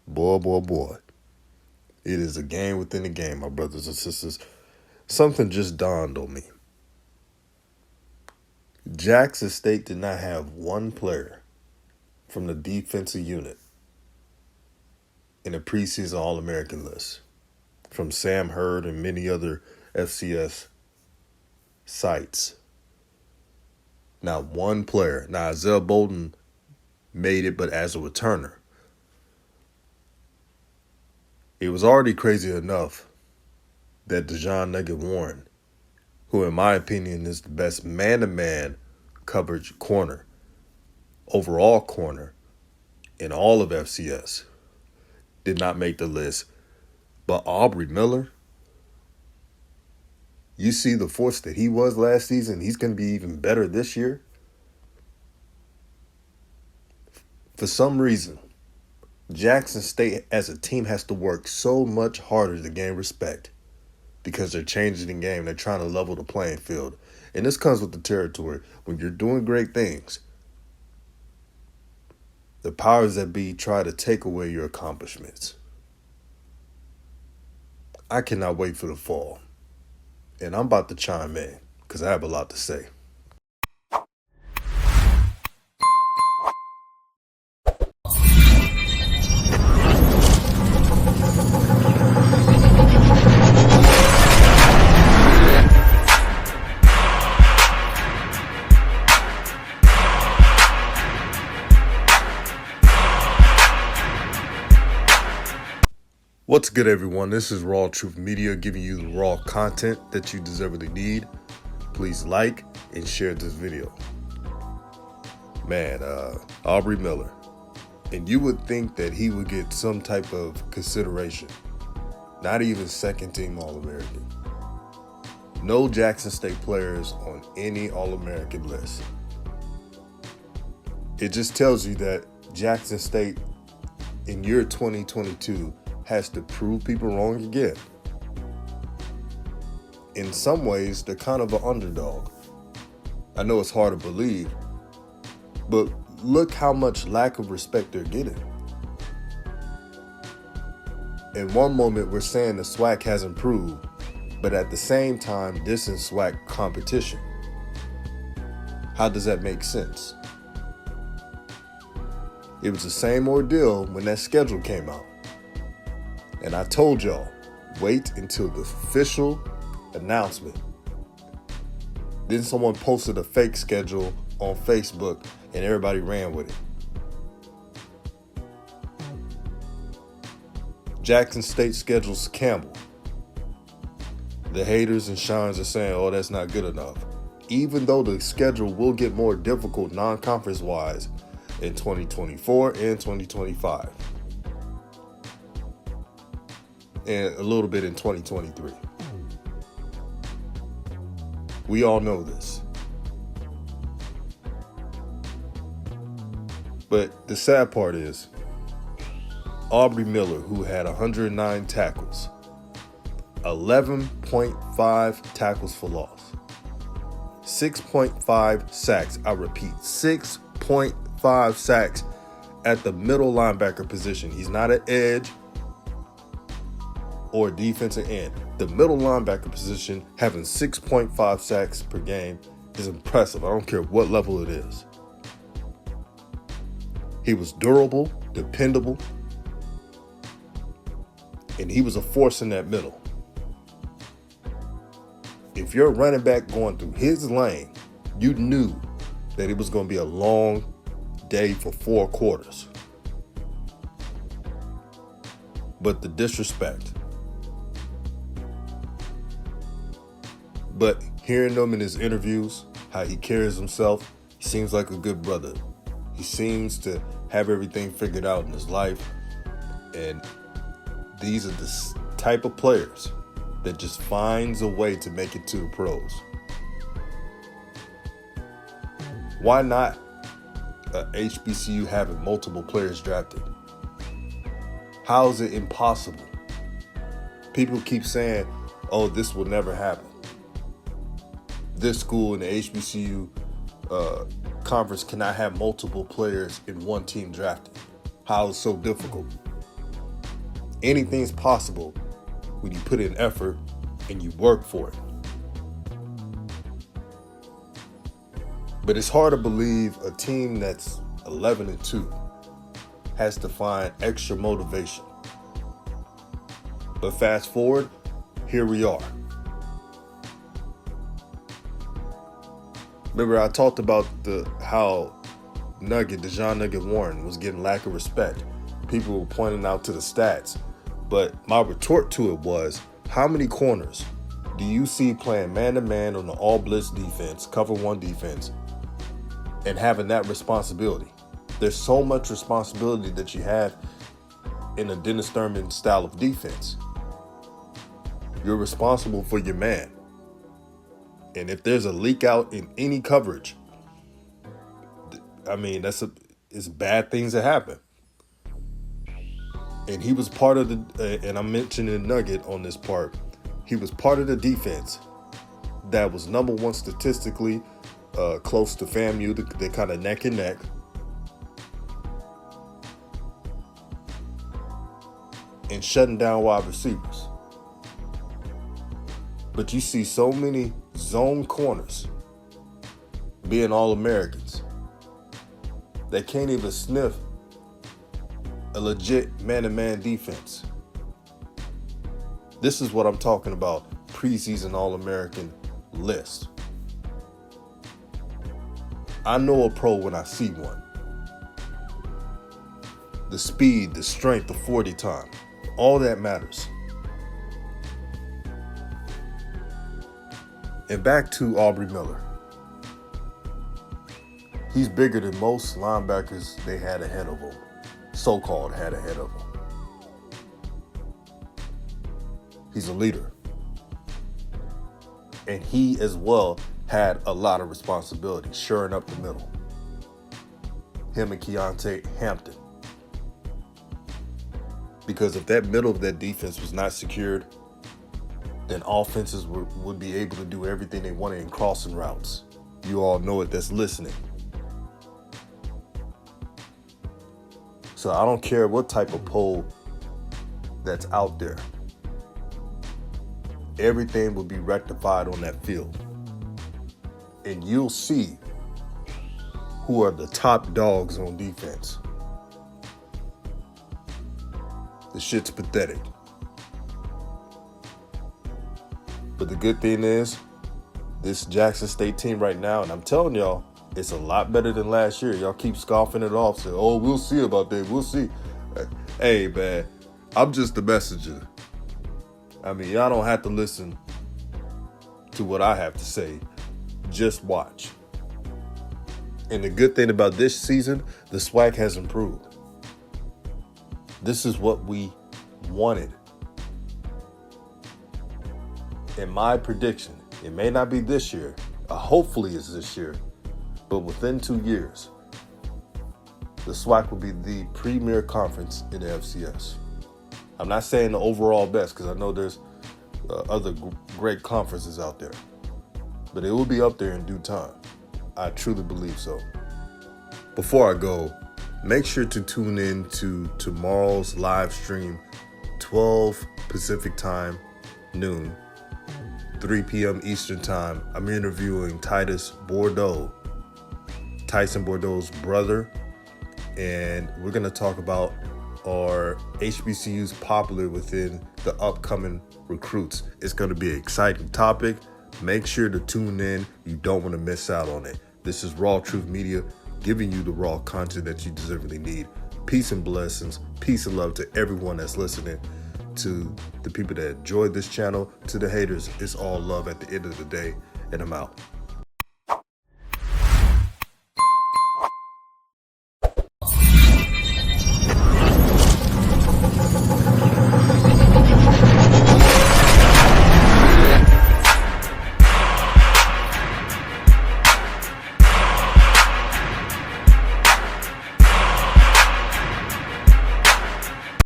Boy. It is a game within a game, my brothers and sisters. Something just dawned on me. Jackson State did not have one player from the defensive unit in the preseason All-American list from Sam Hurd and many other FCS sites. Not one player. Now, Isaiah Bolden made it, but as a returner. It was already crazy enough that Dejon Nugget-Warren, who in my opinion is the best man-to-man coverage corner, overall corner in all of FCS, did not make the list. But Aubrey Miller, you see the force that he was last season, he's going to be even better this year. For some reason, Jackson State as a team has to work so much harder to gain respect because they're changing the game. They're trying to level the playing field. And this comes with the territory. When you're doing great things, the powers that be try to take away your accomplishments. I cannot wait for the fall. And I'm about to chime in because I have a lot to say. What's good, everyone? This is Raw Truth Media giving you the raw content that you deservedly need. Please like and share this video. Man, Aubrey Miller. And you would think that he would get some type of consideration. Not even second team All-American. No Jackson State players on any All-American list. It just tells you that Jackson State in year 2022 has to prove people wrong again. In some ways, they're kind of an underdog. I know it's hard to believe, but look how much lack of respect they're getting. In one moment, we're saying the SWAC has improved, but at the same time, this is SWAC competition. How does that make sense? It was the same ordeal when that schedule came out. And I told y'all, wait until the official announcement. Then someone posted a fake schedule on Facebook and everybody ran with it. Jackson State schedules Campbell. The haters and shines are saying, oh, that's not good enough. Even though the schedule will get more difficult non-conference wise in 2024 and 2025. And a little bit in 2023. We all know this. But the sad part is, Aubrey Miller, who had 109 tackles, 11.5 tackles for loss, 6.5 sacks. I repeat, 6.5 sacks at the middle linebacker position. He's not an edge or defensive end. The middle linebacker position having 6.5 sacks per game is impressive. I don't care what level it is. He was durable, dependable, and he was a force in that middle. If you're a running back going through his lane, you knew that it was going to be a long day for 4 quarters. But the disrespect. But hearing him in his interviews, how he carries himself, he seems like a good brother. He seems to have everything figured out in his life. And these are the type of players that just finds a way to make it to the pros. Why not a HBCU having multiple players drafted? How is it impossible? People keep saying, oh, this will never happen. This school in the HBCU conference cannot have multiple players in one team drafted? How is it so difficult? Anything's possible when you put in effort and you work for it. But it's hard to believe a team that's 11-2 has to find extra motivation. But fast forward, here we are. Remember, I talked about how Dejon Nugget Warren was getting lack of respect. People were pointing out to the stats. But my retort to it was, how many corners do you see playing man-to-man on the all-blitz defense, cover one defense, and having that responsibility? There's so much responsibility that you have in a Dennis Thurman style of defense. You're responsible for your man. And if there's a leak out in any coverage, I mean, it's bad things that happen. And he was part of and I'm mentioning Nugget on this part, he was part of the defense that was number one statistically close to FAMU. They're kind of neck and neck. And shutting down wide receivers. But you see so many zone corners being All-Americans. They can't even sniff a legit man-to-man defense. This is what I'm talking about, preseason All-American list. I know a pro when I see one. The speed, the strength, the 40 time, all that matters. And back to Aubrey Miller. He's bigger than most linebackers they had ahead of him. So-called had ahead of him. He's a leader. And he as well had a lot of responsibility, shoring up the middle. Him and Keontae Hampton. Because if that middle of that defense was not secured, then offenses would be able to do everything they wanted in crossing routes. You all know it that's listening. So I don't care what type of poll that's out there. Everything will be rectified on that field. And you'll see who are the top dogs on defense. The shit's pathetic. But the good thing is, this Jackson State team right now, and I'm telling y'all, it's a lot better than last year. Y'all keep scoffing it off, say, oh, we'll see about that, we'll see. Hey, man, I'm just the messenger. I mean, y'all don't have to listen to what I have to say. Just watch. And the good thing about this season, the SWAC has improved. This is what we wanted. In my prediction, it may not be this year, hopefully it's this year, but within 2 years, the SWAC will be the premier conference in the FCS. I'm not saying the overall best, because I know there's other great conferences out there, but it will be up there in due time. I truly believe so. Before I go, make sure to tune in to tomorrow's live stream, 12 Pacific time, noon, 3 p.m. Eastern time. I'm interviewing Tyson Bordeaux's brother, and we're going to talk about are HBCUs popular within the upcoming recruits. It's going to be an exciting topic. Make sure to tune in. You don't want to miss out on it. This is Raw Truth Media, giving you the raw content that you deservedly need. Peace and blessings. Peace and love to everyone that's listening. To the people that enjoyed this channel, to the haters, it's all love at the end of the day, and I'm out.